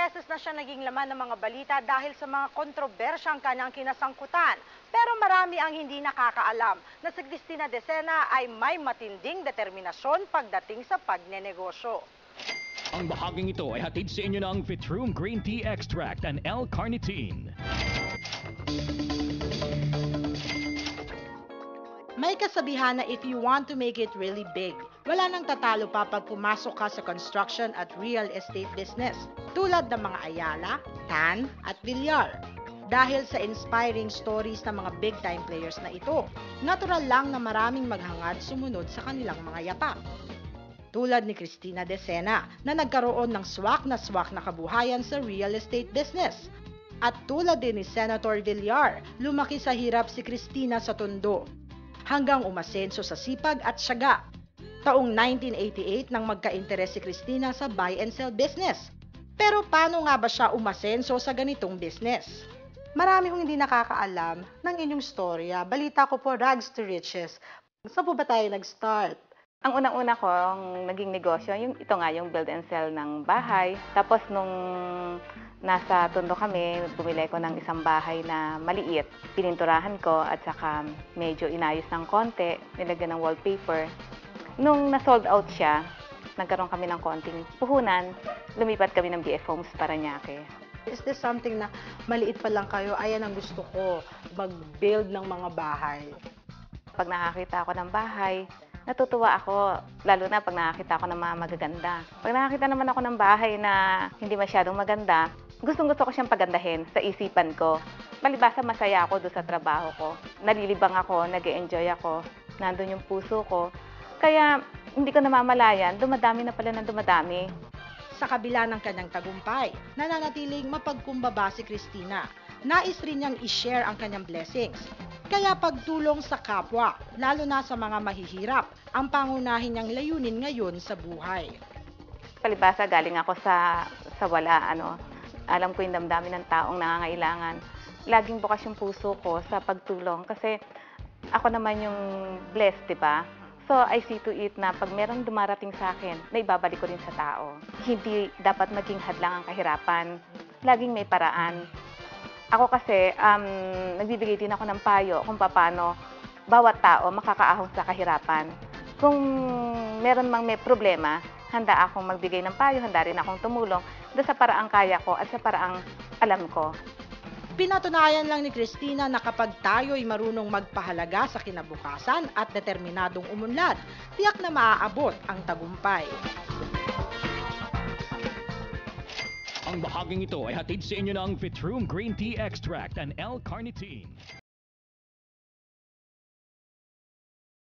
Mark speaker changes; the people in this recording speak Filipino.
Speaker 1: beses na siya naging laman ng mga balita dahil sa mga kontrobersyang kanyang kinasangkutan. Pero marami ang hindi nakakaalam na si Cristina Decena ay may matinding determinasyon pagdating sa pagnenegosyo.
Speaker 2: Ang bahaging ito ay hatid sa inyo ng Vitrum Green Tea Extract and L-Carnitine.
Speaker 1: May kasabihan na if you want to make it really big, wala nang tatalo pa pag pumasok ka sa construction at real estate business, tulad ng mga Ayala, Tan at Villar. Dahil sa inspiring stories ng mga big-time players na ito, natural lang na maraming maghangad sumunod sa kanilang mga yapak. Tulad ni Cristina Decena na nagkaroon ng swak na kabuhayan sa real estate business. At tulad din ni Senator Villar, lumaki sa hirap si Cristina sa Tondo, hanggang umasenso sa sipag at tiyaga. Taong 1988 nang magka-interes si Cristina sa buy and sell business. Pero paano nga ba siya umasenso sa ganitong business? Marami hong hindi nakakaalam ng inyong storya. Balita ko po, rags to riches. Saan po ba tayo nag-start?
Speaker 3: Ang unang-una kong naging negosyo, yung build and sell ng bahay. Tapos nung nasa Tondo kami, bumili ko ng isang bahay na maliit. Pininturahan ko at saka medyo inayos ng konti, nilagyan ng wallpaper. Nung na-sold out siya, nagkaroon kami ng konting puhunan, lumipat kami ng BF Homes Parañaque.
Speaker 1: Is this something na maliit pa lang kayo, ayan ang gusto ko, mag-build ng mga bahay?
Speaker 3: Pag nakakita ako ng bahay, natutuwa ako, lalo na pag nakakita ako ng mga magaganda. Pag nakakita naman ako ng bahay na hindi masyadong maganda, gustong-gusto ko siyang pagandahin sa isipan ko. Palibasa masaya ako doon sa trabaho ko. Nalilibang ako, nag-e-enjoy ako, nandun yung puso ko. Kaya hindi ko namamalayan, dumadami na pala ng dumadami.
Speaker 1: Sa kabila ng kanyang tagumpay, nananatiling mapagkumbaba si Cristina. Nais rin niyang i-share ang kanyang blessings. Kaya pagtulong sa kapwa, lalo na sa mga mahihirap, ang pangunahin niyang layunin ngayon sa buhay.
Speaker 3: Palibasa galing ako sa wala, alam ko yung damdamin ng taong nangangailangan. Laging bukas yung puso ko sa pagtulong kasi ako naman yung blessed, di ba? So, I see to it na pag merong dumarating sa akin, na ibabalik ko rin sa tao. Hindi dapat maging hadlang ang kahirapan. Laging may paraan. Ako kasi, nagbibigay din ako ng payo kung paano bawat tao makakaahon sa kahirapan. Kung meron mang may problema, handa akong magbigay ng payo, handa rin akong tumulong doon sa paraang kaya ko at sa paraang alam ko.
Speaker 1: Pinatunayan lang ni Cristina na kapag tayo'y marunong magpahalaga sa kinabukasan at determinadong umunlad, tiyak na maaabot ang tagumpay.
Speaker 2: Ang bahaging ito ay hatid sa inyo ng Vitrum Green Tea Extract and L-Carnitine.